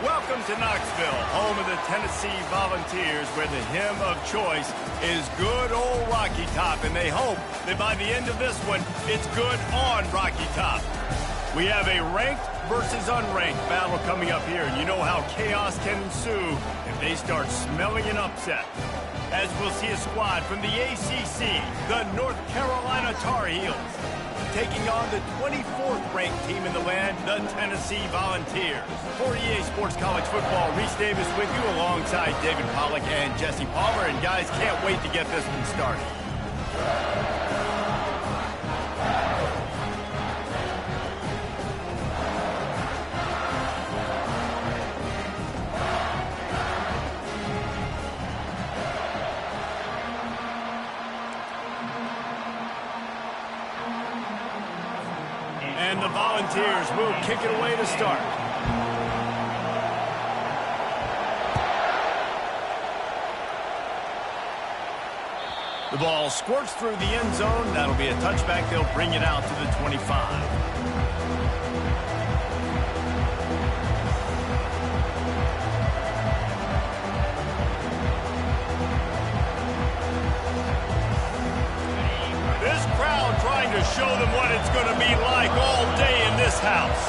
Welcome to Knoxville, home of the Tennessee Volunteers, where the hymn of choice is good old Rocky Top, and they hope that by the end of this one, it's good on Rocky Top. We have a ranked versus unranked battle coming up here, and you know how chaos can ensue if they start smelling an upset. As we'll see a squad from the ACC, the North Carolina Tar Heels, taking on the 24th ranked team in the land, the Tennessee Volunteers. For EA Sports College Football, Reese Davis with you alongside David Pollack and Jesse Palmer. And guys, can't wait to get this one started. And the Volunteers will kick it away to start. The ball squirts through the end zone. That'll be a touchback. They'll bring it out to the 25. Trying to show them what it's going to be like all day in this house.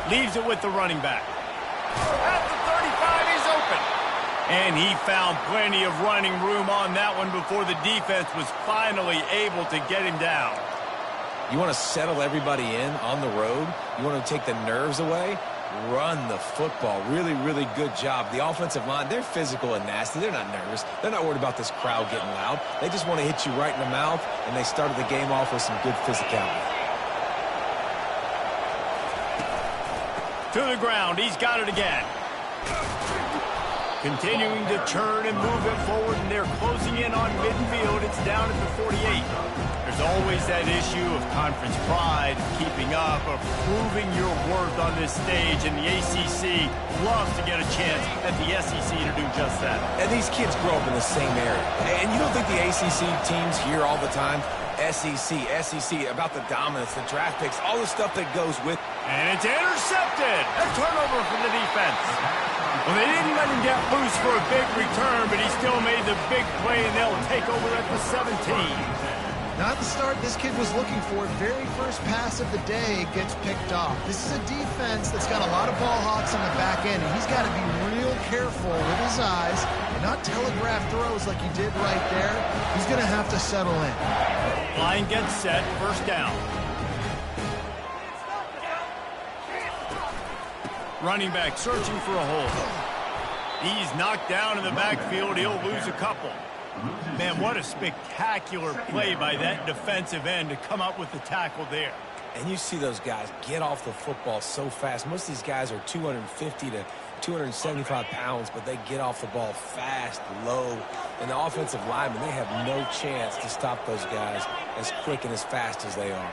Leaves it with the running back. At the 35, he's open. And he found plenty of running room on that one before the defense was finally able to get him down. You want to settle everybody in on the road? You want to take the nerves away? Run the football. Really, really good job. The offensive line, they're physical and nasty. They're not nervous. They're not worried about this crowd getting loud. They just want to hit you right in the mouth, and they started the game off with some good physicality. To the ground. He's got it again. Continuing to turn and move it forward, and they're closing in on midfield. It's down at the 48. There's always that issue of conference pride, keeping up, of proving your worth on this stage, and the ACC loves to get a chance at the SEC to do just that. And these kids grow up in the same area. And you don't think the ACC teams hear all the time, SEC, about the dominance, the draft picks, all the stuff that goes with. And it's intercepted. A turnover from the defense. Well, they didn't let him get loose for a big return, but he still made the big play, and they'll take over at the 17. Not the start this kid was looking for. Very first pass of the day gets picked off. This is a defense that's got a lot of ball hawks on the back end, and he's got to be real careful with his eyes and not telegraph throws like he did right there. He's going to have to settle in. Line gets set, first down. Running back searching for a hole. He's knocked down in the backfield. He'll lose a couple. Man, what a spectacular play by that defensive end to come up with the tackle there. And you see those guys get off the football so fast. Most of these guys are 250 to 275 pounds, but they get off the ball fast, low. And the offensive linemen, they have no chance to stop those guys as quick and as fast as they are.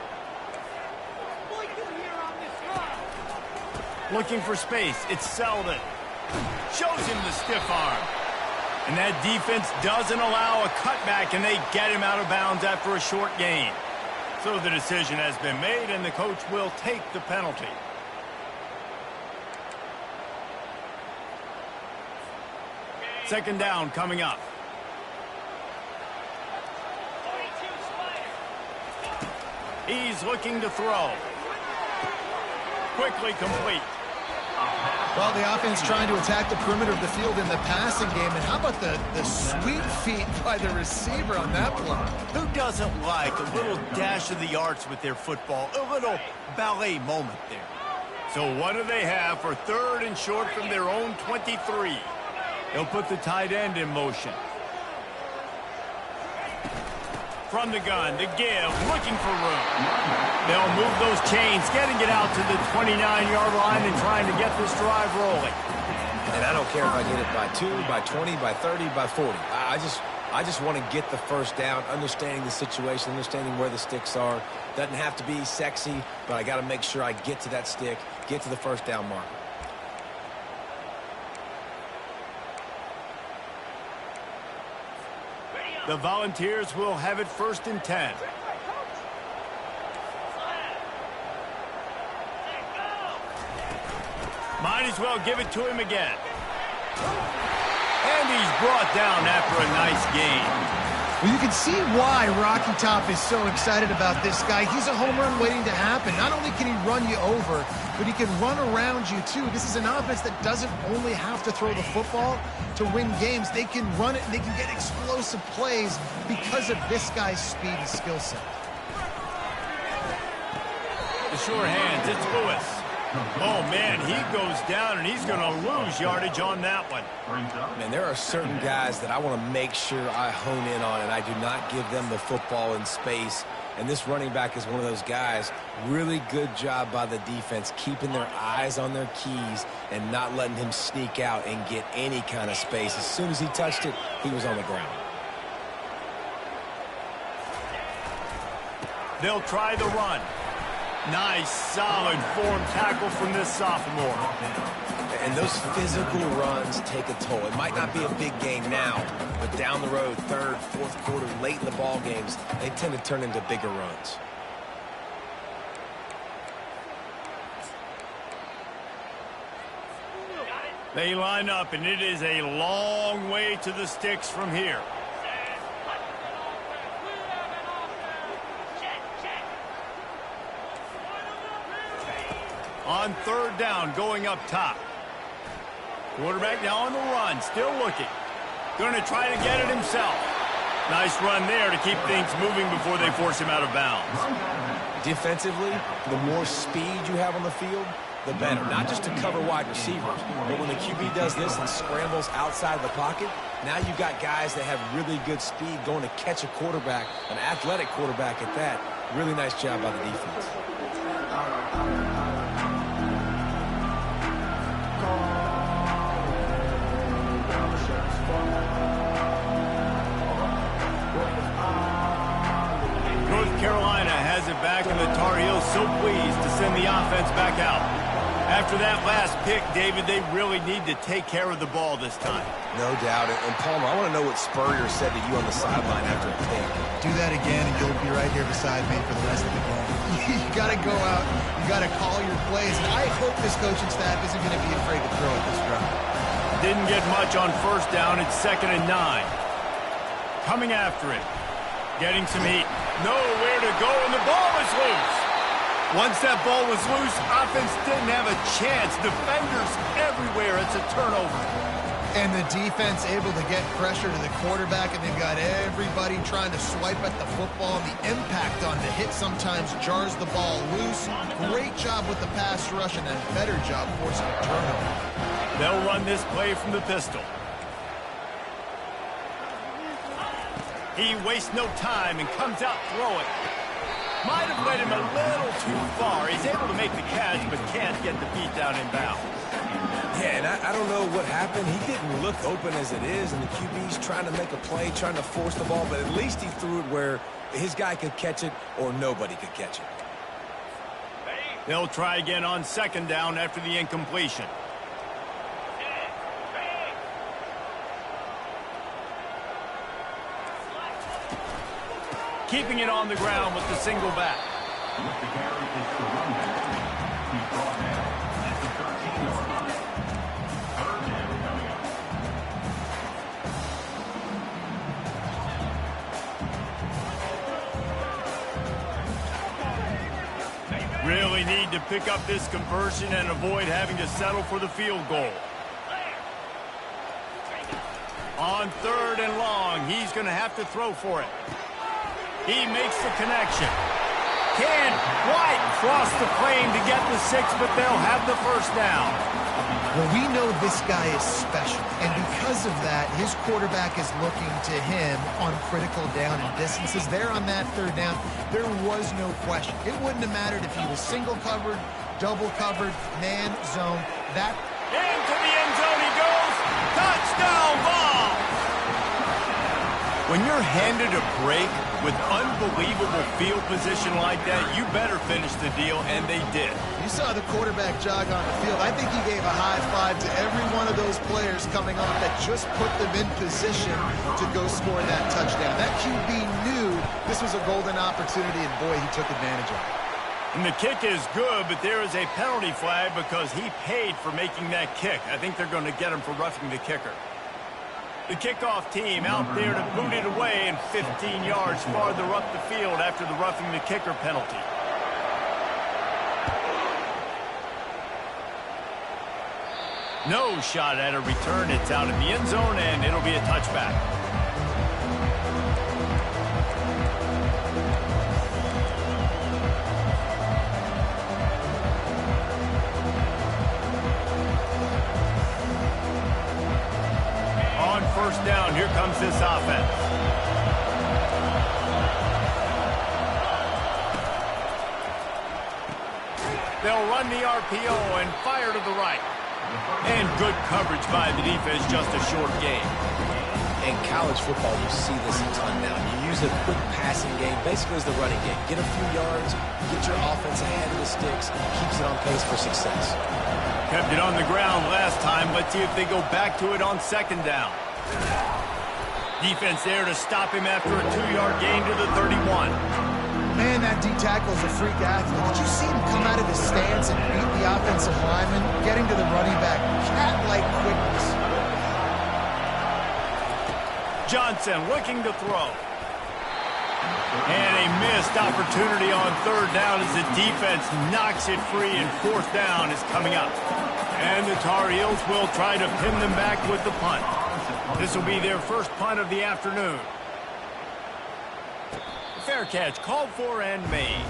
Looking for space. It's Selden. Shows him the stiff arm. And that defense doesn't allow a cutback, and they get him out of bounds after a short gain. So the decision has been made, and the coach will take the penalty. Second down coming up. He's looking to throw. Quickly complete. Well, the offense trying to attack the perimeter of the field in the passing game. And how about the sweet feet by the receiver on that block? Who doesn't like a little dash of the arts with their football? A little ballet moment there. So what do they have for third and short from their own 23? They'll put the tight end in motion. From the gun, the give, looking for room. They'll move those chains, getting it out to the 29-yard line and trying to get this drive rolling. And I don't care if I get it by 2, by 20, by 30, by 40. I just want to get the first down, understanding the situation, understanding where the sticks are. Doesn't have to be sexy, but I got to make sure I get to that stick, get to the first down marker. The Volunteers will have it first and 10. Might as well give it to him again. And he's brought down after a nice gain. Well, you can see why Rocky Top is so excited about this guy. He's a home run waiting to happen. Not only can he run you over, but he can run around you, too. This is an offense that doesn't only have to throw the football to win games. They can run it, and they can get explosive plays because of this guy's speed and skill set. The sure hands, it's Lewis. Oh, man, he goes down, and he's going to lose yardage on that one. Man, there are certain guys that I want to make sure I hone in on, and I do not give them the football in space. And this running back is one of those guys. Really good job by the defense, keeping their eyes on their keys and not letting him sneak out and get any kind of space. As soon as he touched it, he was on the ground. They'll try the run. Nice, solid form tackle from this sophomore. And those physical runs take a toll. It might not be a big game now, but down the road, third, fourth quarter, late in the ball games, they tend to turn into bigger runs. They line up, and it is a long way to the sticks from here. On third down, going up top. Quarterback now on the run, still looking. Going to try to get it himself. Nice run there to keep things moving before they force him out of bounds. Defensively, the more speed you have on the field, the better. Not just to cover wide receivers, but when the QB does this and scrambles outside the pocket, now you've got guys that have really good speed going to catch a quarterback, an athletic quarterback at that. Really nice job by the defense. North Carolina has it back, and the Tar Heels so pleased to send the offense back out. After that last pick, David, they really need to take care of the ball this time. No doubt. And Palmer, I want to know what Spurrier said to you on the sideline after a pick. Do that again, and you'll be right here beside me for the rest of the game. You got to go out. You got to call your plays. And I hope this coaching staff isn't going to be afraid to throw at this drive. Didn't get much on first down. It's 2nd and 9. Coming after it. Getting some heat. Nowhere to go, and the ball is loose. Once that ball was loose, offense didn't have a chance. Defenders everywhere. It's a turnover. And the defense able to get pressure to the quarterback, and they've got everybody trying to swipe at the football. The impact on the hit sometimes jars the ball loose. Great job with the pass rush, and a better job forcing a turnover. They'll run this play from the pistol. He wastes no time and comes out throwing. Might have led him a little too far. He's able to make the catch, but can't get the feet down in bounds. Yeah, and I don't know what happened. He didn't look open as it is, and the QB's trying to make a play, trying to force the ball, but at least he threw it where his guy could catch it or nobody could catch it. They'll try again on 2nd down after the incompletion. Keeping it on the ground with the single back. Really need to pick up this conversion and avoid having to settle for the field goal. On 3rd and long, he's going to have to throw for it. He makes the connection. Can't quite cross the plane to get the 6, but they'll have the first down. Well, we know this guy is special, and because of that, his quarterback is looking to him on critical down and distances. There on that 3rd down, there was no question. It wouldn't have mattered if he was single covered, double covered, man, zone. That into the end zone he goes. Touchdown ball. When you're handed a break with unbelievable field position like that, you better finish the deal, and they did. You saw the quarterback jog on the field. I think he gave a high five to every one of those players coming off that just put them in position to go score that touchdown. That QB knew this was a golden opportunity, and boy, he took advantage of it. And the kick is good, but there is a penalty flag because he paid for making that kick. I think they're going to get him for roughing the kicker. The kickoff team out there to boot it away and 15 yards farther up the field after the roughing the kicker penalty. No shot at a return. It's out in the end zone, and it'll be a touchback. On first down, here comes this offense. They'll run the RPO and fire to the right. And good coverage by the defense, just a short game. In college football, you see this a ton now. You use a quick passing game, basically as the running game. Get a few yards, get your offense ahead of the sticks, keeps it on pace for success. Kept it on the ground last time. Let's see if they go back to it on second down. Defense there to stop him after a 2-yard gain to the 31. Man, that D-tackle is a freak athlete. Did you see him come out of his stance and beat the offensive lineman, getting to the running back? Cat-like quickness. Johnson looking to throw. And a missed opportunity on third down as the defense knocks it free, and fourth down is coming up. And the Tar Heels will try to pin them back with the punt. This will be their first punt of the afternoon. Fair catch called for and made.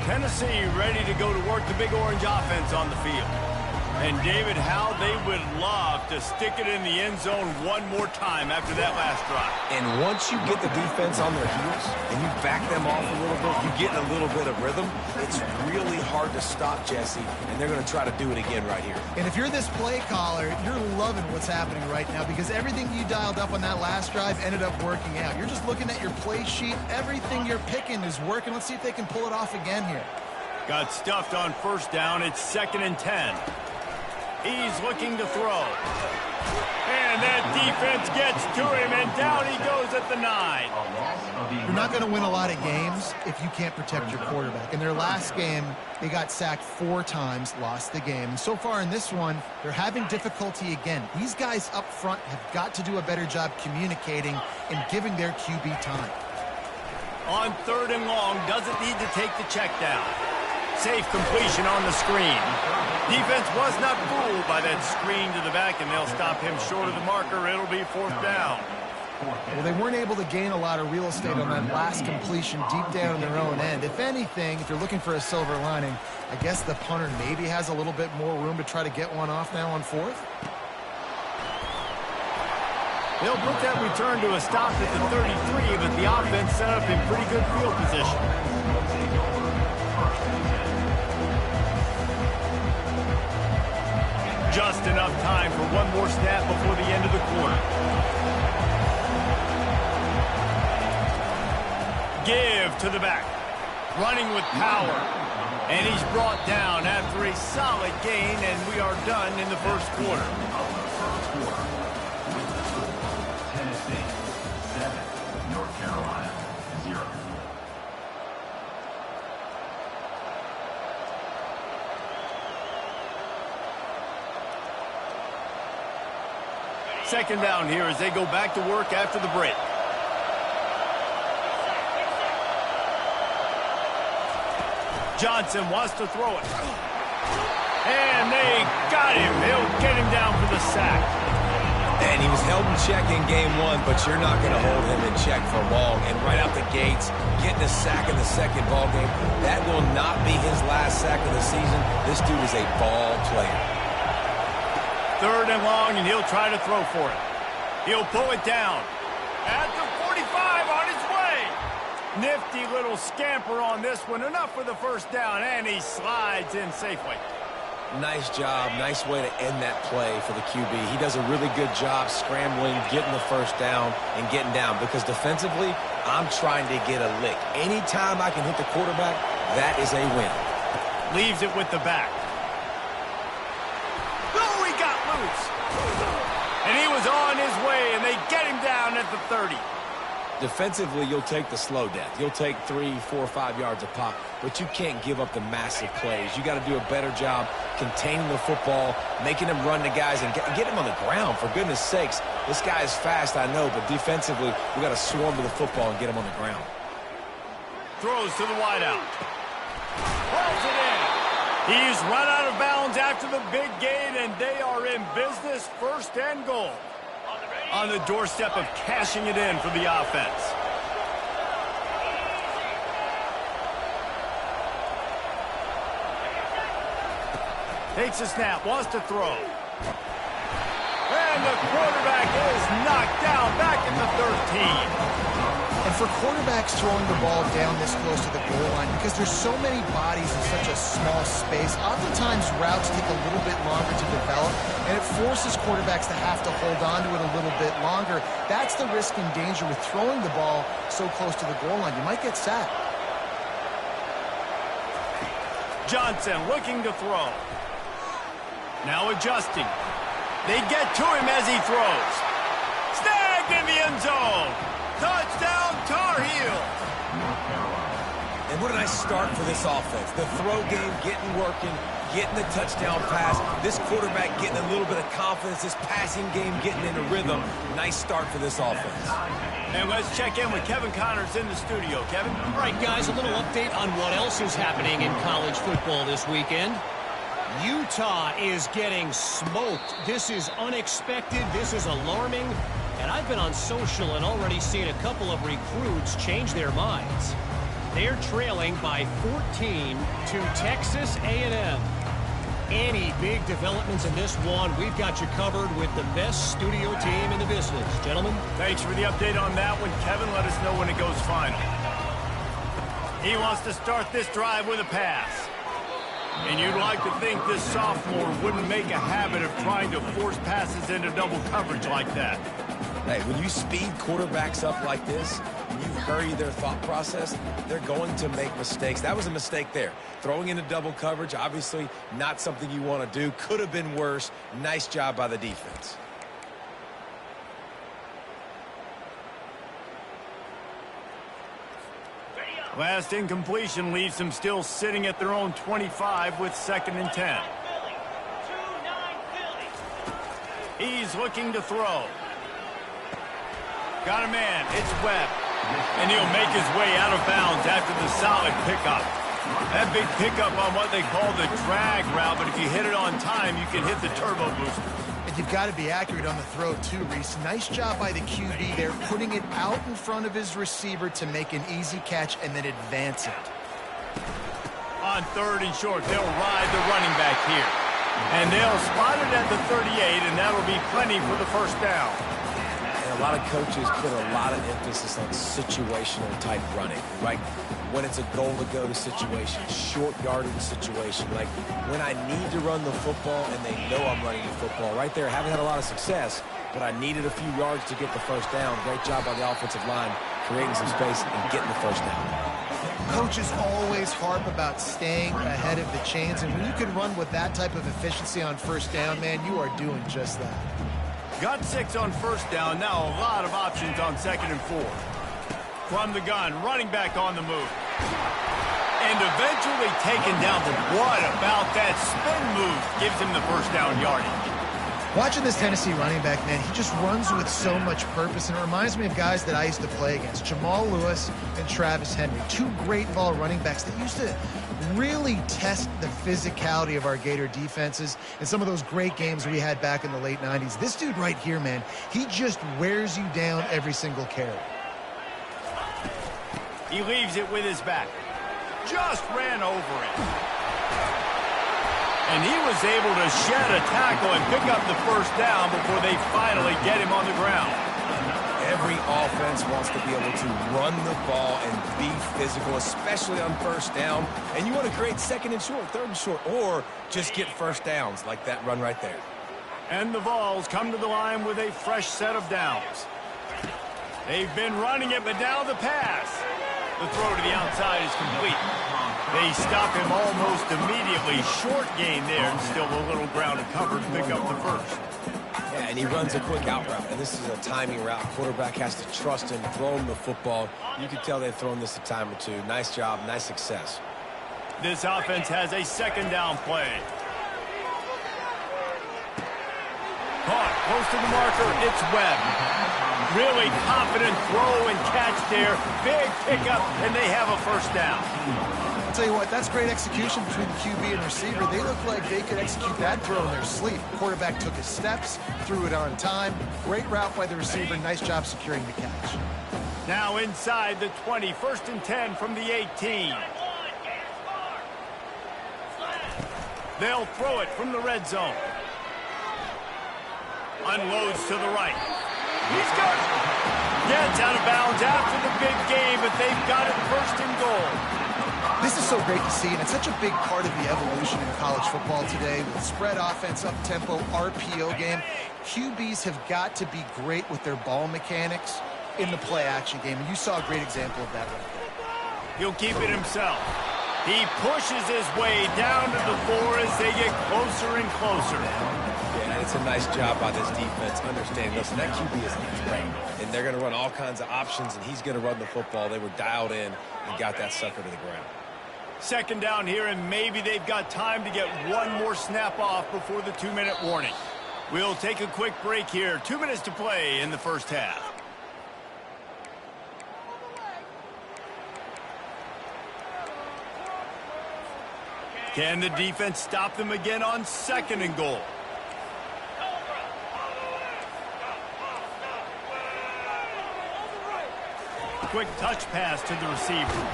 Tennessee ready to go to work the Big Orange offense on the field. And David, how they would love to stick it in the end zone one more time after that last drive. And once you get the defense on their heels and you back them off a little bit, you get a little bit of rhythm, it's really hard to stop, Jesse, and they're going to try to do it again right here. And if you're this play caller, you're loving what's happening right now because everything you dialed up on that last drive ended up working out. You're just looking at your play sheet. Everything you're picking is working. Let's see if they can pull it off again here. Got stuffed on first down. It's 2nd and 10. He's looking to throw. And that defense gets to him, and down he goes at the 9. You're not going to win a lot of games if you can't protect your quarterback. In their last game, they got sacked 4 times, lost the game. And so far in this one, they're having difficulty again. These guys up front have got to do a better job communicating and giving their QB time. On 3rd and long, doesn't need to take the check down. Safe completion on the screen. Defense was not fooled by that screen to the back, and they'll stop him short of the marker. It'll be 4th down. Well, they weren't able to gain a lot of real estate on that last completion deep down in their own end. If anything, if you're looking for a silver lining, I guess the punter maybe has a little bit more room to try to get one off now on 4th. They'll put that return to a stop at the 33, but the offense set up in pretty good field position. Just enough time for one more snap before the end of the quarter. Give to the back. Running with power. And he's brought down after a solid gain, and we are done in the first quarter. Tennessee 7, North Carolina 0. Second down here as they go back to work after the break. Johnson wants to throw it. And they got him. They'll get him down for the sack. And he was held in check in game 1, but you're not going to hold him in check for long. And right out the gates, getting a sack in the second ball game, that will not be his last sack of the season. This dude is a ball player. 3rd and long, and he'll try to throw for it. He'll pull it down. At the 45 on his way. Nifty little scamper on this one. Enough for the first down, and he slides in safely. Nice job. Nice way to end that play for the QB. He does a really good job scrambling, getting the first down, and getting down. Because defensively, I'm trying to get a lick. Anytime I can hit the quarterback, that is a win. Leaves it with the back. Oh, he got loose. And he was on his way, and they get him down at the 30. Defensively, you'll take the slow death. You'll take 3, 4, 5 yards a pop, but you can't give up the massive plays. You got to do a better job containing the football, making him run the guys, and get him on the ground, for goodness sakes. This guy is fast, I know, but defensively, we got to swarm to the football and get him on the ground. Throws to the wideout. Pulls it in. He's run out of bounds after the big gain, and they are in business, 1st and goal. On the doorstep of cashing it in for the offense. Takes a snap, wants to throw. And the quarterback is knocked down back at the 13. And for quarterbacks throwing the ball down this close to the goal line, because there's so many bodies in such a small space, oftentimes routes take a little bit longer to develop, and it forces quarterbacks to have to hold on to it a little bit longer. That's the risk and danger with throwing the ball so close to the goal line. You might get sacked. Johnson looking to throw. Now adjusting. They get to him as he throws. Snagged in the end zone. Touchdown, Tar Heels. And what a nice start for this offense. The throw game getting working, getting the touchdown pass. This quarterback getting a little bit of confidence. This passing game getting in a rhythm. Nice start for this offense. And let's check in with Kevin Connors in the studio. Kevin? All right, guys, a little update on what else is happening in college football this weekend. Utah is getting smoked. This is unexpected. This is alarming. And I've been on social and already seen a couple of recruits change their minds. They're trailing by 14 to Texas A&M. Any big developments in this one, we've got you covered with the best studio team in the business. Gentlemen? Thanks for the update on that one, Kevin. Let us know when it goes final. He wants to start this drive with a pass. And you'd like to think this sophomore wouldn't make a habit of trying to force passes into double coverage like that. Hey, when you speed quarterbacks up like this, when you hurry their thought process, they're going to make mistakes. That was a mistake there. Throwing into double coverage, obviously not something you want to do. Could have been worse. Nice job by the defense. Last incompletion leaves them still sitting at their own 25 with 2nd and 10. He's looking to throw. Got a man. It's Webb. And he'll make his way out of bounds after the solid pickup. That big pickup on what they call the drag route, but if you hit it on time, you can hit the turbo booster. And you've got to be accurate on the throw, too, Reese. Nice job by the QB there, putting it out in front of his receiver to make an easy catch and then advance it. On 3rd and short, they'll ride the running back here. And they'll spot it at the 38, and that'll be plenty for the 1st down. And a lot of coaches put a lot of emphasis on situational type running, right? When it's a goal to go to situation, short yardage situation, like when I need to run the football and they know I'm running the football. Right there, haven't had a lot of success, but I needed a few yards to get the 1st down. Great job by the offensive line, creating some space and getting the 1st down. Coaches always harp about staying ahead of the chains, and when you can run with that type of efficiency on 1st down, man, you are doing just that. Got 6 on 1st down, now a lot of options on 2nd and 4. From the gun, running back on the move. And eventually taken down, but what about that spin move gives him the 1st down yardage. Watching this Tennessee running back, man, he just runs with so much purpose, and it reminds me of guys that I used to play against, Jamal Lewis and Travis Henry, 2 great ball running backs that used to really test the physicality of our Gator defenses in some of those great games we had back in the late 90s. This dude right here, man, he just wears you down every single carry. He leaves it with his back. Just ran over it. And he was able to shed a tackle and pick up the 1st down before they finally get him on the ground. Every offense wants to be able to run the ball and be physical, especially on 1st down. And you want to create 2nd and short, 3rd and short, or just get 1st downs like that run right there. And the Vols come to the line with a fresh set of downs. They've been running it, but now the pass. The throw to the outside is complete. They stop him almost immediately. Short gain there, and still a little ground to cover to pick up the 1st. Yeah, Yeah, and he runs a quick out route, and this is a timing route. Quarterback has to trust him, throw him the football. You can tell they've thrown this a time or two. Nice job, nice success. This offense has a second down play. Caught, close to the marker, it's Webb. Really confident throw and catch there. Big pickup, and they have a first down. I'll tell you what, that's great execution between the QB and receiver. They look like they could execute that throw in their sleep. Quarterback took his steps, threw it on time. Great route by the receiver. Nice job securing the catch. Now inside the 20, 1st and 10 from the 18. They'll throw it from the red zone. Unloads to the right. He's got it. Gets out of bounds after the big game, but they've got it 1st and goal. This is so great to see, and it's such a big part of the evolution in college football today with spread offense, up-tempo, RPO game. QBs have got to be great with their ball mechanics in the play-action game, and you saw a great example of that right there. He'll keep it himself. He pushes his way down to the 4 as they get closer and closer. Yeah, it's a nice job by this defense understanding, listen, that QB is great, and they're going to run all kinds of options, and he's going to run the football. They were dialed in and got that sucker to the ground. Second down here, and maybe they've got time to get one more snap off before the 2-minute warning. We'll take a quick break here. 2 minutes to play in the first half. Can the defense stop them again on 2nd and goal? Quick touch pass to the receiver.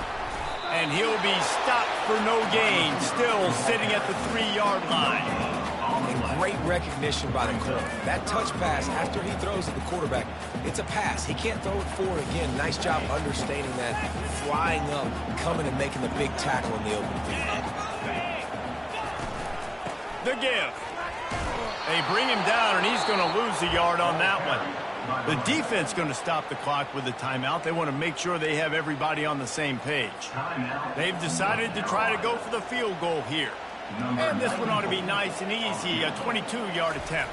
And he'll be stopped for no gain, still sitting at the 3-yard line. And great recognition by the corner. That touch pass, after he throws at the quarterback, it's a pass. He can't throw it forward again. Nice job understanding that, flying up, coming and making the big tackle in the open field. The give. They bring him down, and he's going to lose a yard on that one. The defense going to stop the clock with a timeout. They want to make sure they have everybody on the same page. They've decided to try to go for the field goal here. And this one ought to be nice and easy, a 22-yard attempt.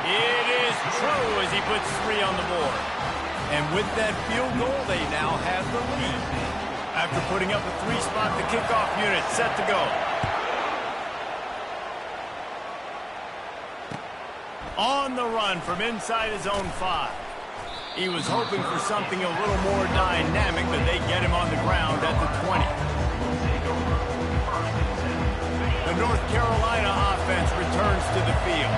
It is true as he puts 3 on the board. And with that field goal, they now have the lead. After putting up a 3-spot, the kickoff unit set to go. On the run from inside his own 5. He was hoping for something a little more dynamic, but they get him on the ground at the 20. The North Carolina offense returns to the field.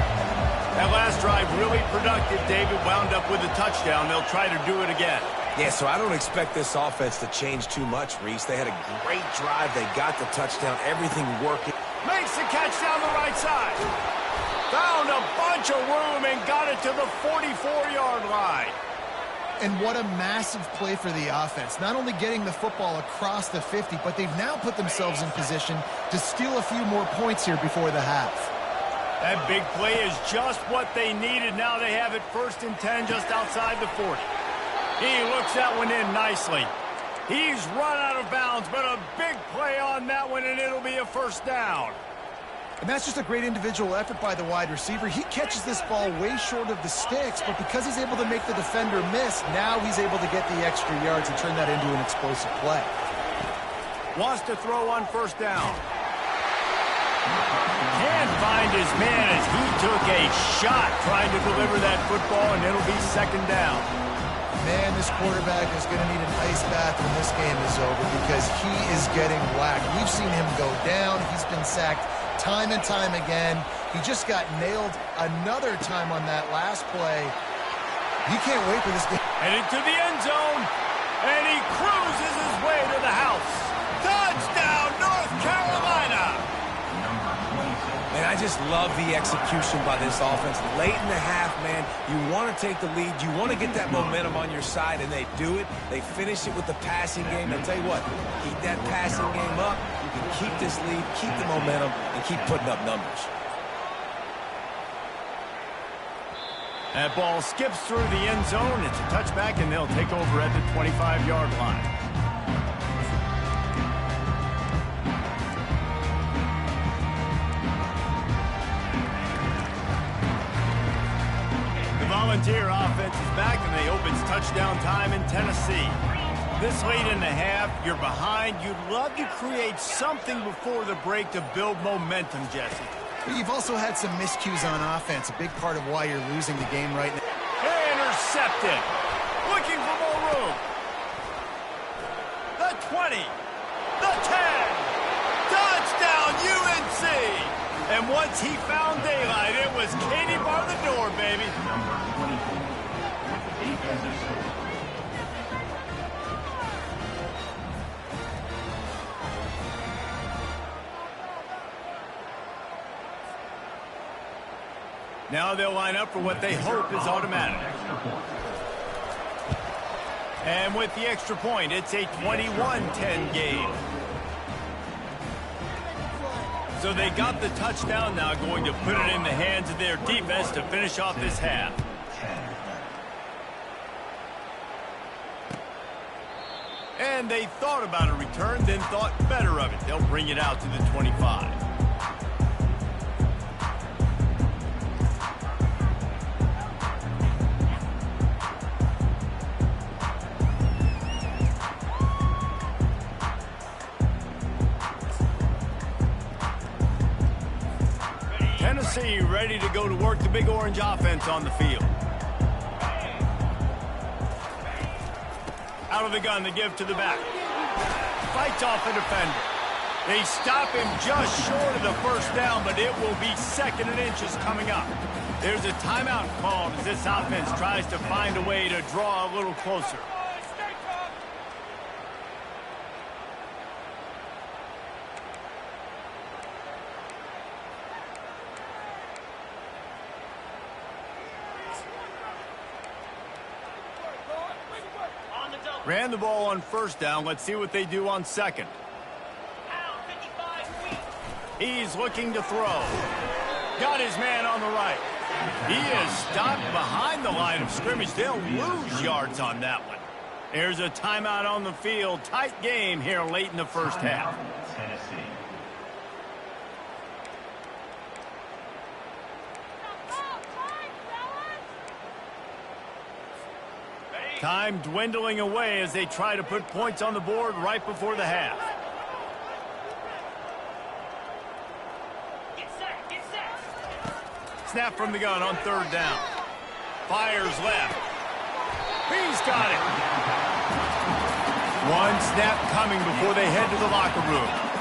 That last drive really productive. David wound up with a touchdown. They'll try to do it again. Yeah, so I don't expect this offense to change too much, Reese. They had a great drive. They got the touchdown. Everything working. Makes the catch down the right side. Found a bunch of room and got it to the 44-yard line. And what a massive play for the offense. Not only getting the football across the 50, but they've now put themselves in position to steal a few more points here before the half. That big play is just what they needed. Now they have it 1st and 10 just outside the 40. He looks that one in nicely. He's run out of bounds, but a big play on that one, and it'll be a 1st down. And that's just a great individual effort by the wide receiver. He catches this ball way short of the sticks, but because he's able to make the defender miss, now he's able to get the extra yards and turn that into an explosive play. Wants to throw on 1st down. Can't find his man as he took a shot trying to deliver that football, and it'll be 2nd down. Man, this quarterback is going to need an ice bath when this game is over because he is getting whacked. We've seen him go down. He's been sacked time and time again. He just got nailed another time on that last play. You can't wait for this game. Headed to the end zone, and he cruises his way to the house. Touchdown, North Carolina! Man, I just love the execution by this offense. Late in the half, man, you want to take the lead. You want to get that momentum on your side, and they do it. They finish it with the passing game. And I'll tell you what, keep that passing game up. You can keep this lead, keep the momentum, and keep putting up numbers. That ball skips through the end zone. It's a touchback, and they'll take over at the 25-yard line. Volunteer offense is back, and they hope it's touchdown time in Tennessee. This late in the half, you're behind. You'd love to create something before the break to build momentum, Jesse. But you've also had some miscues on offense, a big part of why you're losing the game right now. Intercepted. Looking for more room. The 20. The 10. Touchdown, UNC. And once he found daylight, it was Katie bar the door, baby. Number 24 with the defensive score. Now they'll line up for what they hope is automatic. And with the extra point, it's a 21-10 game. So they got the touchdown, now going to put it in the hands of their defense to finish off this half. And they thought about a return, then thought better of it. They'll bring it out to the 25. Tennessee ready to go to work, the Big Orange offense on the field. Out of the gun, they give to the back. Fights off a defender. They stop him just short of the first down, but it will be 2nd and inches coming up. There's a timeout called as this offense tries to find a way to draw a little closer. Ran the ball on first down. Let's see what they do on second. He's looking to throw. Got his man on the right. He is stopped behind the line of scrimmage. They'll lose yards on that one. There's a timeout on the field. Tight game here late in the first half. Tennessee. Time dwindling away as they try to put points on the board right before the half. Snap from the gun on third down. Fires left. He's got it. One snap coming before they head to the locker room.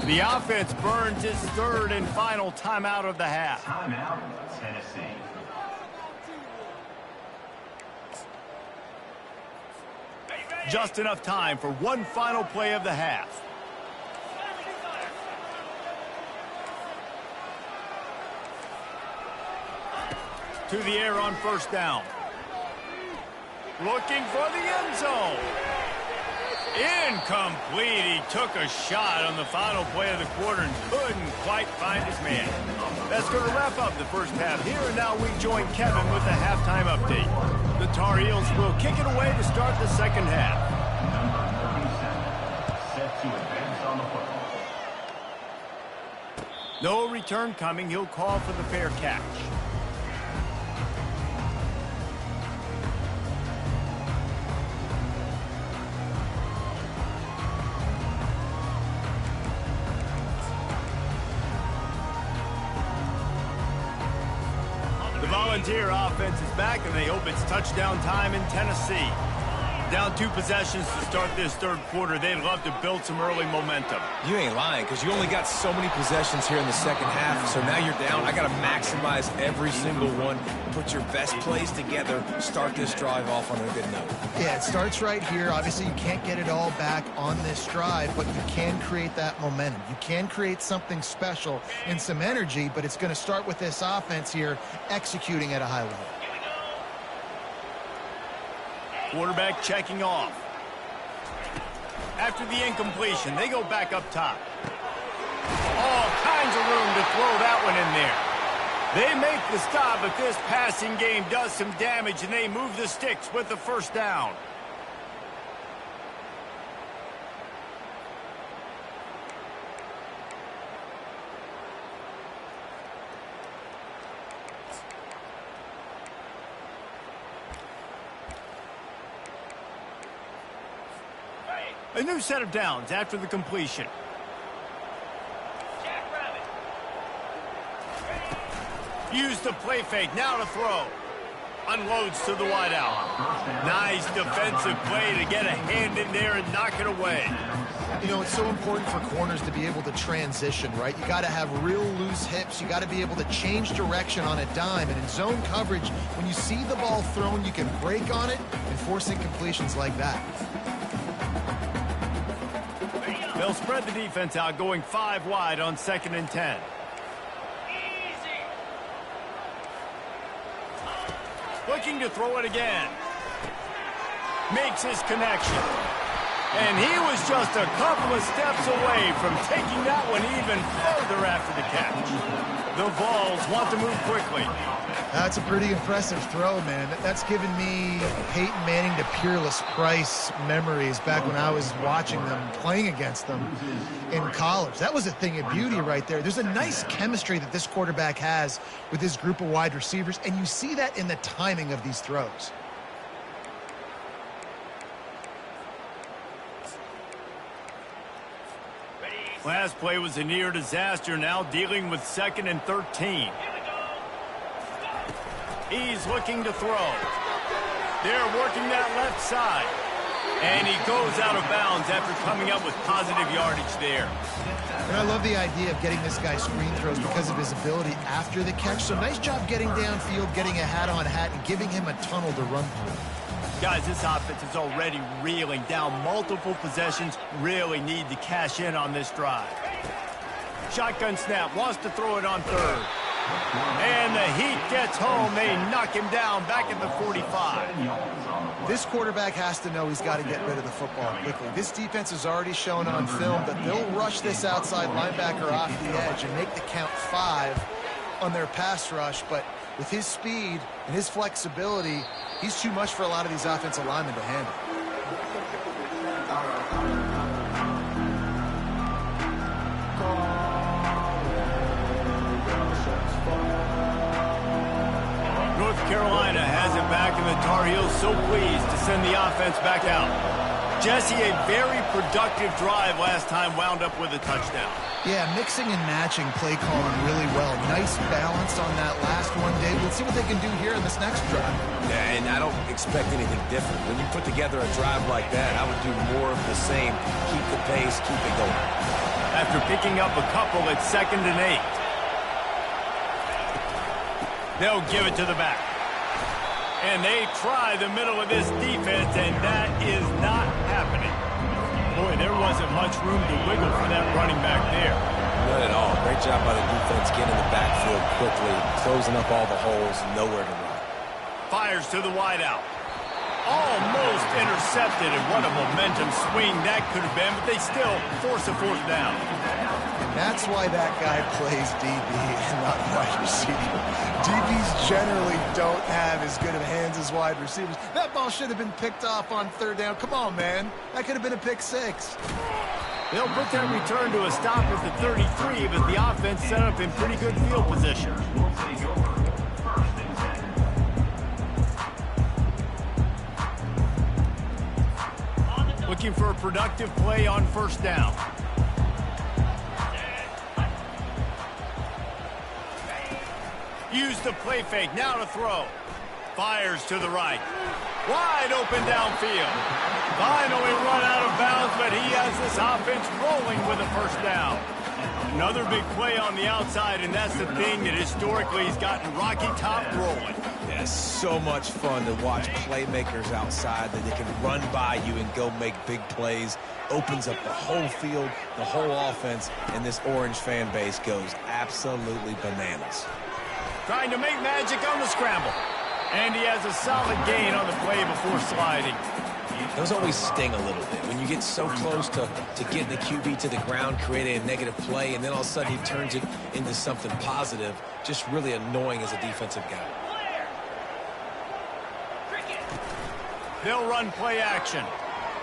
The offense burns its 3rd and final timeout of the half. Timeout, Tennessee. Just enough time for one final play of the half. To the air on first down. Looking for the end zone. Incomplete. He took a shot on the final play of the quarter and couldn't quite find his man. That's going to wrap up the first half here, and now we join Kevin with the halftime update. The Tar Heels will kick it away to start the second half. Number 37, set to advance on the football. No return coming. He'll call for the fair catch. Volunteer offense is back, and they hope it's touchdown time in Tennessee. Down 2 possessions to start this third quarter. They'd love to build some early momentum. You ain't lying, because you only got so many possessions here in the second half, so now you're down. I got to maximize every single one, put your best plays together, start this drive off on a good note. Yeah, it starts right here. Obviously, you can't get it all back on this drive, but you can create that momentum. You can create something special and some energy, but it's going to start with this offense here executing at a high level. Quarterback checking off. After the incompletion, they go back up top. All kinds of room to throw that one in there. They make the stop, but this passing game does some damage, and they move the sticks with the first down. A new set of downs after the completion. Use the play fake, now to throw. Unloads to the wideout. Nice defensive play to get a hand in there and knock it away. You know, it's so important for corners to be able to transition, right? You got to have real loose hips. You got to be able to change direction on a dime. And in zone coverage, when you see the ball thrown, you can break on it and force incompletions like that. They'll spread the defense out, going 5 wide on 2nd and 10. Looking to throw it again. Makes his connection. And he was just a couple of steps away from taking that one even further after the catch. The Vols want to move quickly. That's a pretty impressive throw, man. That's given me Peyton Manning to Peerless Price memories back when I was watching them, playing against them in college. That was a thing of beauty right there. There's a nice chemistry that this quarterback has with his group of wide receivers, and you see that in the timing of these throws. Last play was a near disaster, now dealing with 2nd and 13. He's looking to throw. They're working that left side. And he goes out of bounds after coming up with positive yardage there. And I love the idea of getting this guy screen throws because of his ability after the catch. So nice job getting downfield, getting a hat-on-hat, and giving him a tunnel to run through. Guys, this offense is already reeling down multiple possessions. Really need to cash in on this drive. Shotgun snap, wants to throw it on 3rd. And the Heat gets home. They knock him down back at the 45. This quarterback has to know he's got to get rid of the football quickly. This defense has already shown on film that they'll rush this outside linebacker off the edge and make the count 5 on their pass rush. But with his speed and his flexibility, he's too much for a lot of these offensive linemen to handle. North Carolina has it back, and the Tar Heels so pleased to send the offense back out. Jesse, a very productive drive last time, wound up with a touchdown. Yeah, mixing and matching play calling really well. Nice balance on that last one, Dave. Let's see what they can do here in this next drive. Yeah, and I don't expect anything different. When you put together a drive like that, I would do more of the same. Keep the pace, keep it going. After picking up a couple, it's 2nd and 8. They'll give it to the back. And they try the middle of this defense, and that is not happening. Boy, there wasn't much room to wiggle for that running back there. Not at all. Great job by the defense getting in the backfield quickly, closing up all the holes, nowhere to run. Fires to the wideout. Almost intercepted, and what a momentum swing that could have been, but they still force a 4th down. And that's why that guy plays DB and not wide receiver. DBs generally don't have as good of hands as wide receivers. That ball should have been picked off on 3rd down. Come on, man. That could have been a pick 6. They'll put that return to a stop at the 33, but the offense set up in pretty good field position. Looking for a productive play on 1st down. Use the play fake, now to throw. Fires to the right. Wide open downfield. Finally run out of bounds, but he has this offense rolling with a 1st down. Another big play on the outside, and that's the thing that historically has gotten Rocky Top rolling. Yeah, so much fun to watch playmakers outside that they can run by you and go make big plays. Opens up the whole field, the whole offense, and this Orange fan base goes absolutely bananas. Trying to make magic on the scramble. And he has a solid gain on the play before sliding. Those always sting a little bit. When you get so close to getting the QB to the ground, creating a negative play, and then all of a sudden he turns it into something positive, just really annoying as a defensive guy. They'll run play action.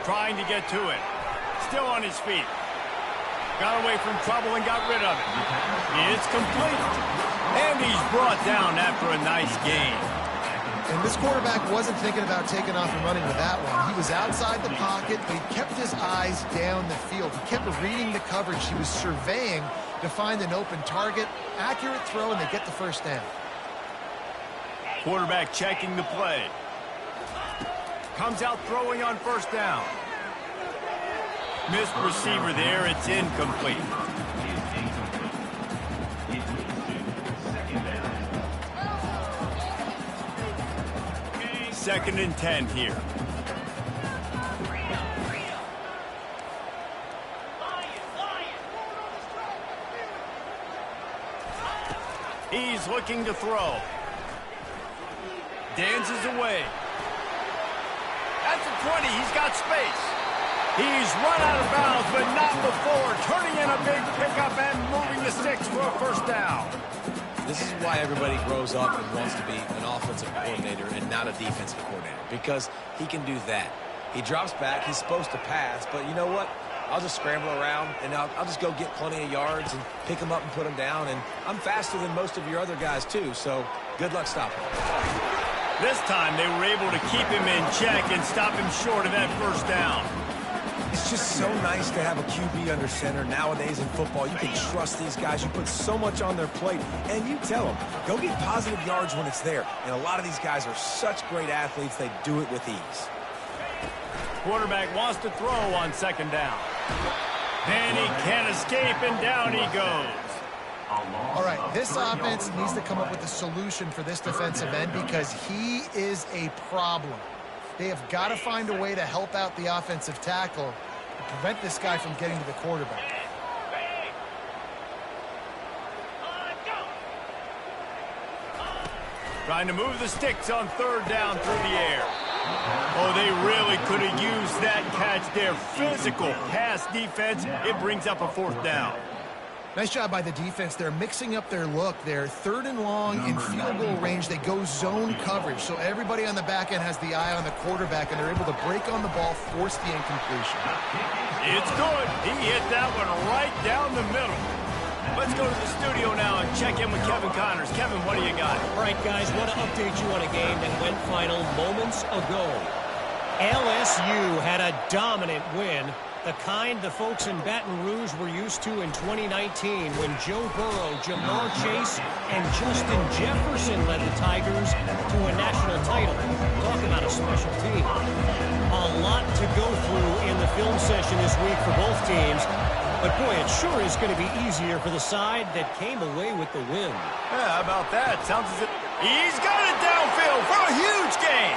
Trying to get to it. Still on his feet. Got away from trouble and got rid of it. It's complete. And he's brought down after a nice gain. And this quarterback wasn't thinking about taking off and running with that one. He was outside the pocket, but he kept his eyes down the field. He kept reading the coverage. He was surveying to find an open target. Accurate throw, and they get the first down. Quarterback checking the play. Comes out throwing on first down. Missed receiver there. It's incomplete. Second and 10 here. He's looking to throw. Dances away. That's a 20. He's got space. He's run out of bounds, but not before. Turning in a big pickup and moving the sticks for a first down. This is why everybody grows up and wants to be an offensive coordinator and not a defensive coordinator, because he can do that. He drops back. He's supposed to pass, but you know what? I'll just scramble around, and I'll just go get plenty of yards and pick them up and put them down, and I'm faster than most of your other guys, too, so good luck stopping him. This time they were able to keep him in check and stop him short of that first down. It's just so nice to have a QB under center. Nowadays in football, you can trust these guys. You put so much on their plate, and you tell them, go get positive yards when it's there. And a lot of these guys are such great athletes, they do it with ease. Quarterback wants to throw on second down. Then he can't escape, and down he goes. All right, this offense needs to come up with a solution for this defensive end because he is a problem. They have got to find a way to help out the offensive tackle and prevent this guy from getting to the quarterback. Trying to move the sticks on third down through the air. Oh, they really could have used that catch there. Physical pass defense. It brings up a fourth down. Nice job by the defense. They're mixing up their look. They're third and long in field goal range. They go zone coverage. So everybody on the back end has the eye on the quarterback, and they're able to break on the ball, force the incompletion. It's good. He hit that one right down the middle. Let's go to the studio now and check in with Kevin Connors. Kevin, what do you got? All right, guys, want to update you on a game that went final moments ago. LSU had a dominant win, the kind the folks in Baton Rouge were used to in 2019 when Joe Burrow, Jamar Chase, and Justin Jefferson led the Tigers to a national title. Talk about a special team. A lot to go through in the film session this week for both teams. But, boy, it sure is going to be easier for the side that came away with the win. Yeah, how about that? Sounds as if he's got it downfield for a huge gain.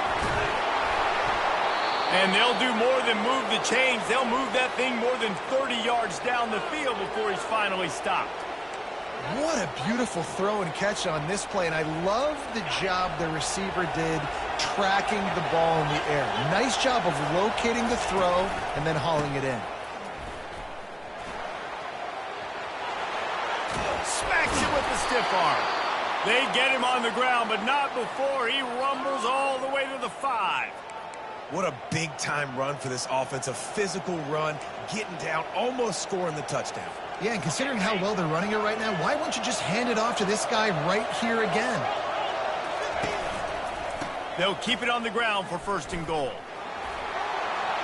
And they'll do more than move the chains. They'll move that thing more than 30 yards down the field before he's finally stopped. What a beautiful throw and catch on this play. And I love the job the receiver did tracking the ball in the air. Nice job of locating the throw and then hauling it in. Smacks it with the stiff arm. They get him on the ground, but not before he rumbles all the way to the 5. What a big-time run for this offense. A physical run, getting down, almost scoring the touchdown. Yeah, and considering how well they're running it right now, why won't you just hand it off to this guy right here again? They'll keep it on the ground for first and goal.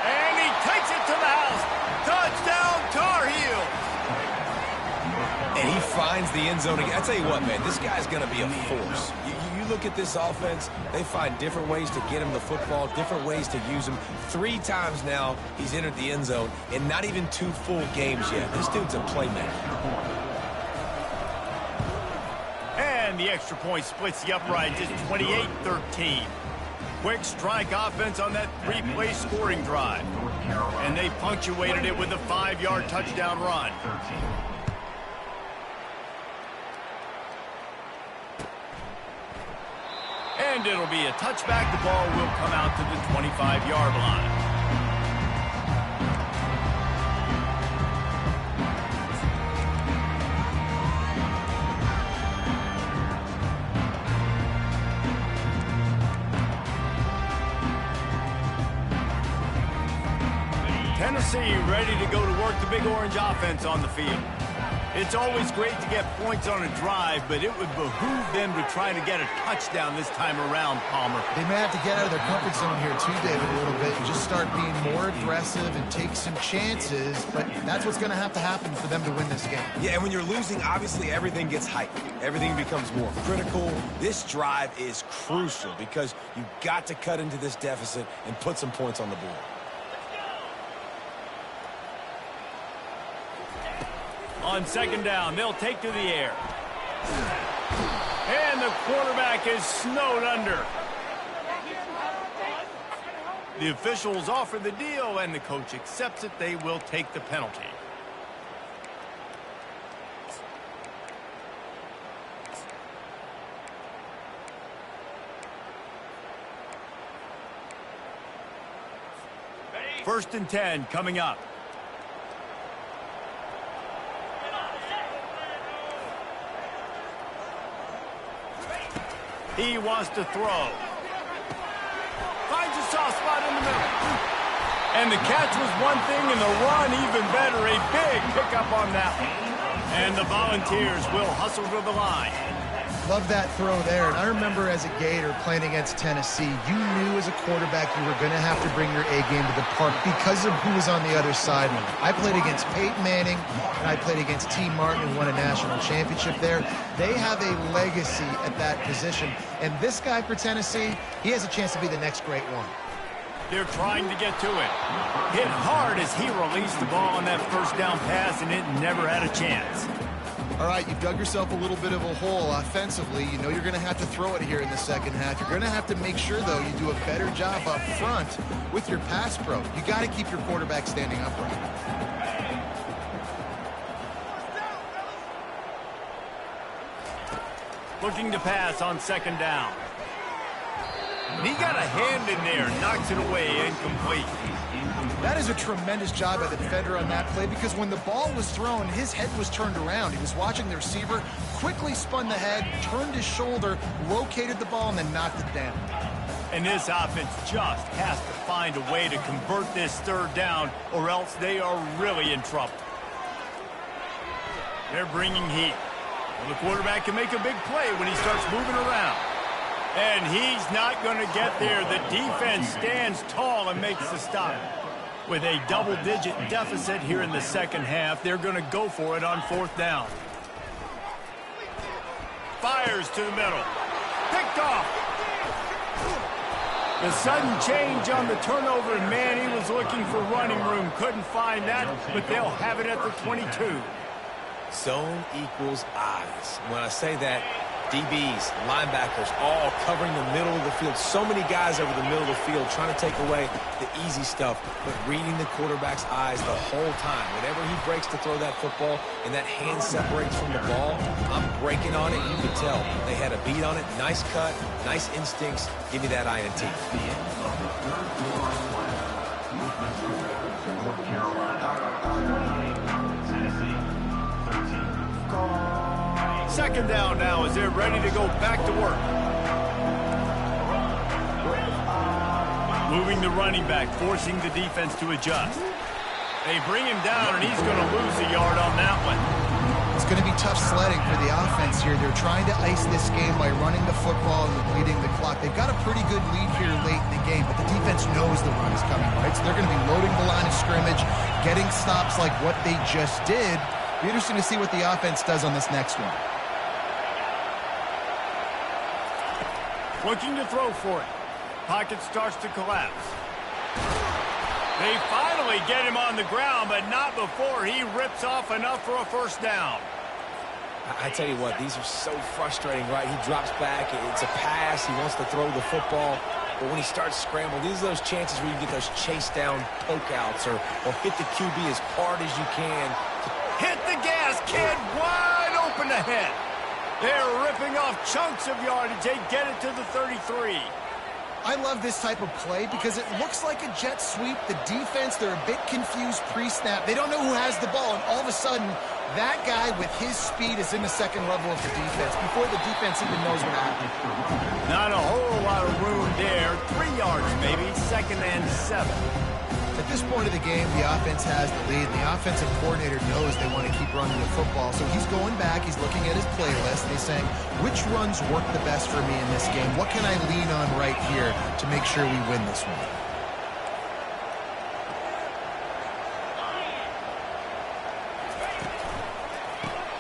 And he takes it to the house. Touchdown, Tar Heels. And he finds the end zone again. I tell you what, man, this guy's going to be a force. You look at this offense, they find different ways to get him the football, different ways to use him. 3 times now he's entered the end zone, and not even 2 full games yet. This dude's a playmaker. And the extra point splits the upright to 28-13. Quick strike offense on that 3-play scoring drive. And they punctuated it with a 5-yard touchdown run. And it'll be a touchback. The ball will come out to the 25-yard line. Tennessee ready to go to work the Big Orange offense on the field. It's always great to get points on a drive, but it would behoove them to try to get a touchdown this time around, Palmer. They may have to get out of their comfort zone here too, David, a little bit and just start being more aggressive and take some chances, but that's what's going to happen for them to win this game. Yeah, and when you're losing, obviously everything gets hyped. Everything becomes more critical. This drive is crucial because you've got to cut into this deficit and put some points on the board. On second down, they'll take to the air. And the quarterback is snowed under. The officials offer the deal, and the coach accepts it. They will take the penalty. First and 10 coming up. He wants to throw. Finds a soft spot in the middle. And the catch was one thing, and the run even better. A big pickup on that one. And the Volunteers will hustle to the line. Love that throw there. And I remember as a Gator playing against Tennessee, you knew as a quarterback you were going to have to bring your A game to the park because of who was on the other sideline. I played against Peyton Manning, and I played against T. Martin, who won a national championship there. They have a legacy at that position. And this guy for Tennessee, he has a chance to be the next great one. They're trying to get to it. Hit hard as he released the ball on that first down pass, and it never had a chance. All right, you've dug yourself a little bit of a hole offensively. You know you're going to have to throw it here in the second half. You're going to have to make sure, though, you do a better job up front with your pass pro. You got to keep your quarterback standing upright. Looking to pass on second down. And he got a hand in there, knocks it away, incomplete. That is a tremendous job by the defender on that play because when the ball was thrown, his head was turned around. He was watching the receiver, quickly spun the head, turned his shoulder, located the ball, and then knocked it down. And this offense just has to find a way to convert this third down, or else they are really in trouble. They're bringing heat. Well, the quarterback can make a big play when he starts moving around. And he's not going to get there. The defense stands tall and makes the stop. With a double-digit deficit here in the second half, they're going to go for it on fourth down. Fires to the middle. Picked off. The sudden change on the turnover, and man, he was looking for running room. Couldn't find that, but they'll have it at the 22. Zone equals eyes. When I say that, DBs, linebackers, all covering the middle of the field. So many guys over the middle of the field trying to take away the easy stuff, but reading the quarterback's eyes the whole time. Whenever he breaks to throw that football and that hand separates from the ball, I'm breaking on it. You can tell they had a beat on it. Nice cut, nice instincts. Give me that INT. Second down now as they're ready to go back to work. Moving the running back, forcing the defense to adjust. They bring him down, and he's going to lose a yard on that one. It's going to be tough sledding for the offense here. They're trying to ice this game by running the football and depleting the clock. They've got a pretty good lead here late in the game, but the defense knows the run is coming, right? So they're going to be loading the line of scrimmage, getting stops like what they just did. Be interesting to see what the offense does on this next one. Looking to throw for it. Pocket starts to collapse. They finally get him on the ground, but not before he rips off enough for a first down. I tell you what, these are so frustrating, right? He drops back. It's a pass. He wants to throw the football. But when he starts scrambling, these are those chances where you get those chase down poke outs or hit the QB as hard as you can. Hit the gas, kid. Wide open ahead. They're ripping off chunks of yardage. They get it to the 33. I love this type of play because it looks like a jet sweep. The defense, they're a bit confused pre-snap. They don't know who has the ball, and all of a sudden, that guy with his speed is in the second level of the defense before the defense even knows what happened. Not a whole lot of room there. 3 yards, maybe. Second and 7. The At this point of the game, the offense has the lead. The offensive coordinator knows they want to keep running the football. So he's going back, he's looking at his playlist, and he's saying, which runs work the best for me in this game? What can I lean on right here to make sure we win this one?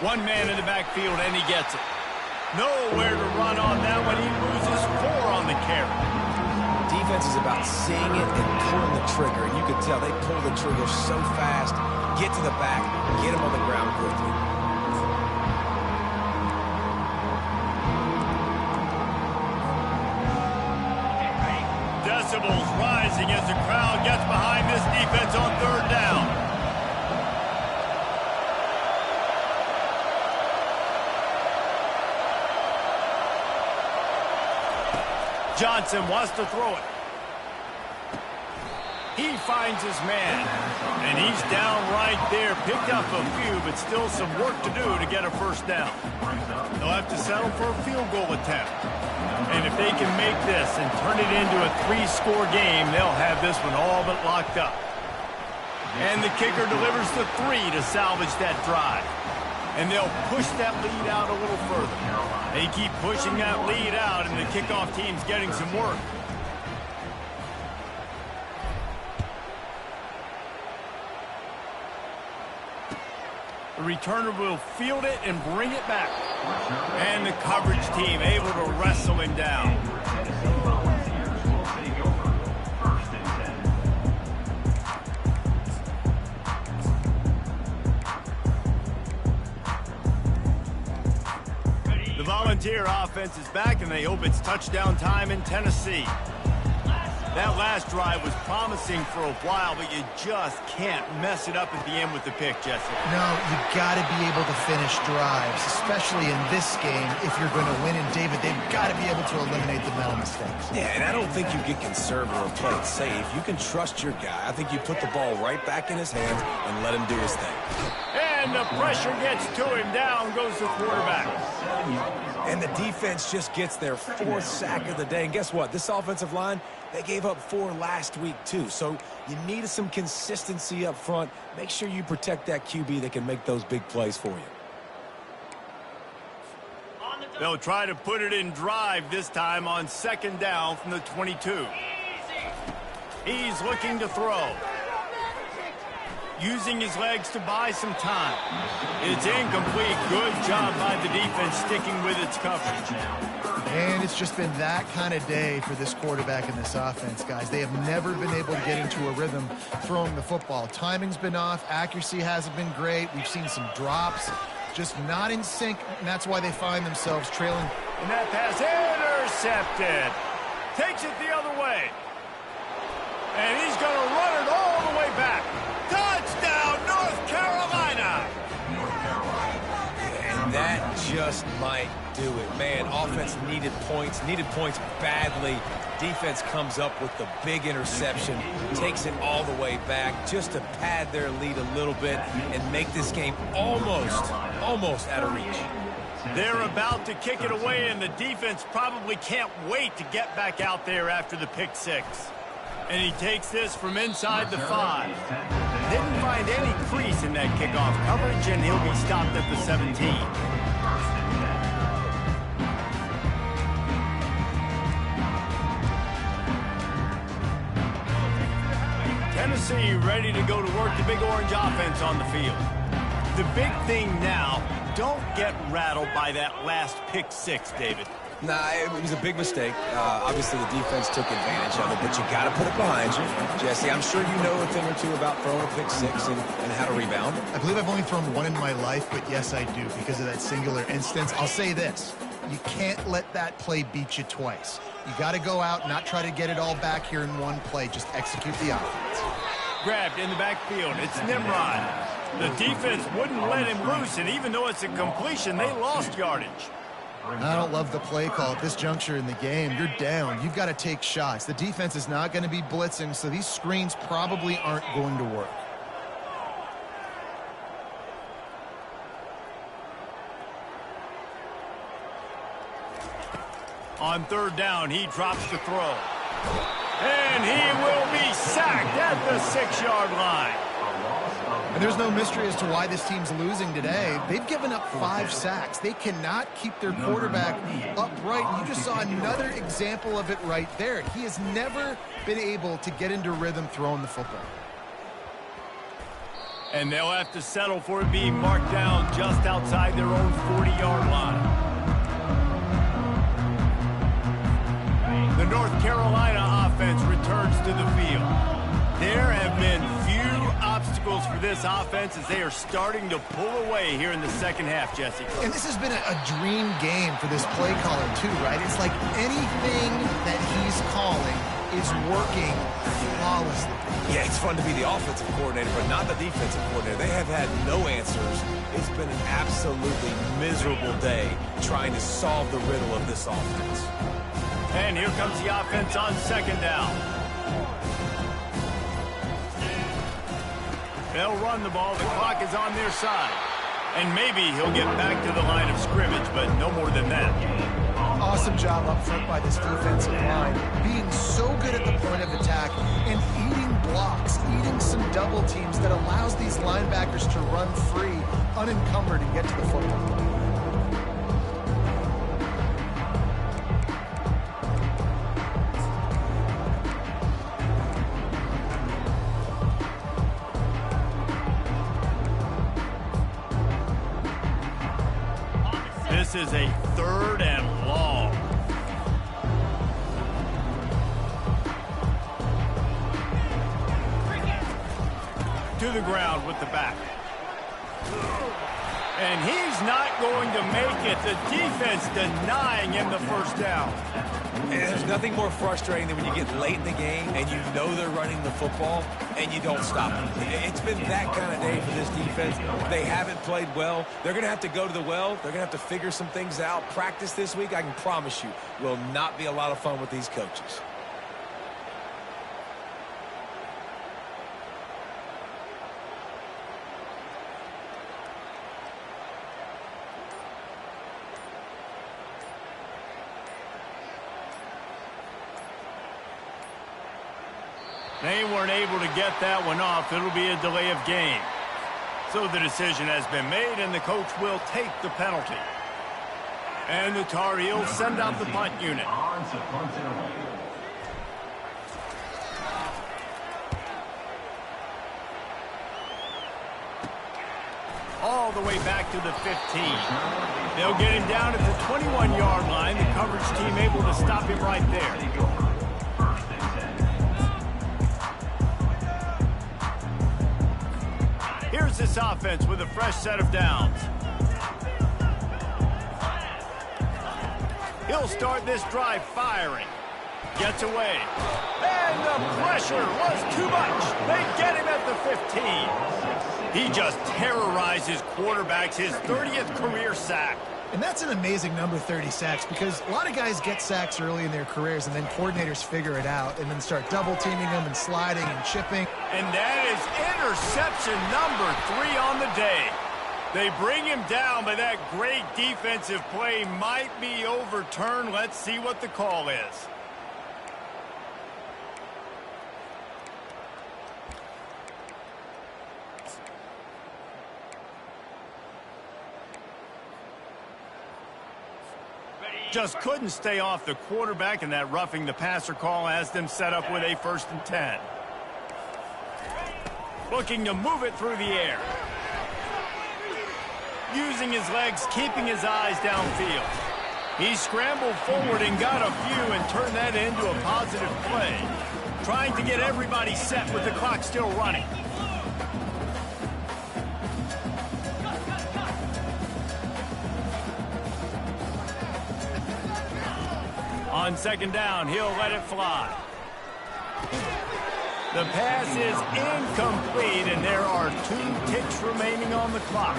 One man in the backfield, and he gets it. Nowhere to run on that one. He loses 4 on the carry. Defense is about seeing it and pulling the trigger, and you can tell they pull the trigger so fast, get to the back, get him on the ground quickly. Decibels rising as the crowd gets behind this defense on 3rd down. Johnson wants to throw it. He finds his man, and he's down right there. Picked up a few, but still some work to do to get a 1st down. They'll have to settle for a field goal attempt. And if they can make this and turn it into a 3-score game, they'll have this one all but locked up. And the kicker delivers the 3 to salvage that drive. And they'll push that lead out a little further. They keep pushing that lead out, and the kickoff team's getting some work. The returner will field it and bring it back. And the coverage team able to wrestle him down. The Volunteer offense is back, and they hope it's touchdown time in Tennessee. That last drive was promising for a while, but you just can't mess it up at the end with the pick, Jesse. No, you got to be able to finish drives, especially in this game. If you're going to win, and David, they've got to be able to eliminate the mental mistakes. Yeah, and I don't think you get conservative or play it safe. You can trust your guy. I think you put the ball right back in his hands and let him do his thing. And the pressure gets to him. Down goes the quarterback. And the defense just gets their 4th sack of the day. And guess what? This offensive line, they gave up 4 last week too. So you need some consistency up front. Make sure you protect that QB that can make those big plays for you. They'll try to put it in drive this time on 2nd down from the 22. He's looking to throw. Using his legs to buy some time. It's incomplete. Good job by the defense sticking with its coverage. And it's just been that kind of day for this quarterback and this offense, guys. They have never been able to get into a rhythm throwing the football. Timing's been off. Accuracy hasn't been great. We've seen some drops. Just not in sync, and that's why they find themselves trailing. And that pass intercepted. Takes it the other way. And he's going to run it all the way back. Touchdown, North Carolina! And that just might do it. Man, offense needed points badly. Defense comes up with the big interception, takes it all the way back just to pad their lead a little bit and make this game almost out of reach. They're about to kick it away, and the defense probably can't wait to get back out there after the pick 6. And he takes this from inside the 5. Didn't find any crease in that kickoff coverage, and he'll be stopped at the 17. Tennessee ready to go to work the Big Orange offense on the field. The big thing now, don't get rattled by that last pick 6, David. Nah, it was a big mistake. Obviously, the defense took advantage of it, but you got to put it behind you. Jesse, I'm sure you know a thing or two about throwing a pick 6 and how to rebound. I believe I've only thrown 1 in my life, but yes, I do because of that singular instance. I'll say this. You can't let that play beat you twice. You got to go out, not try to get it all back here in one play. Just execute the offense. Grabbed in the backfield. It's Nimrod. The defense wouldn't let him loose, and even though it's a completion, they lost yardage. I don't love the play call at this juncture in the game. You're down. You've got to take shots. The defense is not going to be blitzing, so these screens probably aren't going to work. On 3rd down, he drops the throw. And he will be sacked at the 6-yard line. And there's no mystery as to why this team's losing today. They've given up 5 sacks. They cannot keep their quarterback upright. And you just saw another example of it right there. He has never been able to get into rhythm throwing the football. And they'll have to settle for it being marked down just outside their own 40-yard line. The North Carolina offense returns to the field. There have been few obstacles for this offense as they are starting to pull away here in the second half, Jesse. And this has been a dream game for this play caller too, right? It's like anything that he's calling is working flawlessly. Yeah, it's fun to be the offensive coordinator, but not the defensive coordinator. They have had no answers. It's been an absolutely miserable day trying to solve the riddle of this offense. And here comes the offense on second down. They'll run the ball. The clock is on their side. And maybe he'll get back to the line of scrimmage, but no more than that. Awesome job up front by this defensive line. Being so good at the point of attack and eating blocks, eating some double teams that allows these linebackers to run free, unencumbered, and get to the football. This is a 3rd and long. To the ground with the back. And he's not going to make it. The defense denying him the first down. And there's nothing more frustrating than when you get late in the game and you know they're running the football and you don't stop them. It's been that kind of day for this defense. They haven't played well. They're going to have to go to the well. They're going to have to figure some things out. Practice this week, I can promise you, will not be a lot of fun with these coaches. They weren't able to get that one off. It'll be a delay of game. So the decision has been made, and the coach will take the penalty. And the Tar Heels send out the punt unit. All the way back to the 15. They'll get him down at the 21-yard line. The coverage team able to stop him right there. Here's this offense with a fresh set of downs. He'll start this drive firing. Gets away. And the pressure was too much. They get him at the 15. He just terrorized his quarterbacks, his 30th career sack. And that's an amazing number, 30 sacks, because a lot of guys get sacks early in their careers and then coordinators figure it out and then start double teaming them and sliding and chipping. And that is interception number 3 on the day. They bring him down, but that great defensive play might be overturned. Let's see what the call is. Just couldn't stay off the quarterback, and that roughing the passer call has them set up with a 1st and 10. Looking to move it through the air. Using his legs, keeping his eyes downfield. He scrambled forward and got a few and turned that into a positive play. Trying to get everybody set with the clock still running. On 2nd down, he'll let it fly. The pass is incomplete, and there are 2 ticks remaining on the clock.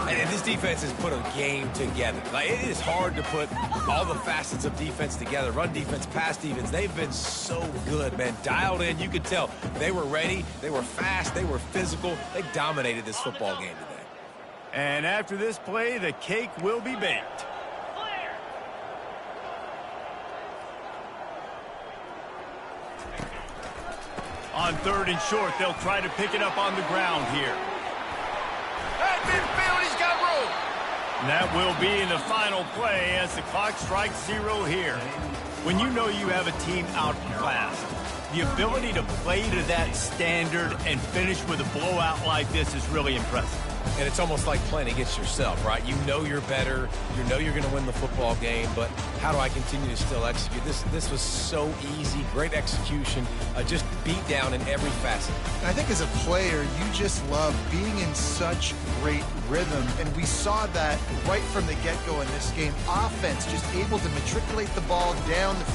And this defense has put a game together. Like, it is hard to put all the facets of defense together. Run defense, pass defense. They've been so good, man. Dialed in. You could tell they were ready. They were fast. They were physical. They dominated this football game today. And after this play, the cake will be baked. On 3rd and short, they'll try to pick it up on the ground here. At midfield, he's got room. And that will be in the final play as the clock strikes 0 here. When you know you have a team outclassed, the ability to play to that standard and finish with a blowout like this is really impressive. And it's almost like playing against yourself, right? You know you're better. You know you're going to win the football game, but how do I continue to still execute? This was so easy. Great execution. Just beat down in every facet. I think as a player, you just love being in such great rhythm, and we saw that right from the get-go in this game. Offense just able to matriculate the ball down the field.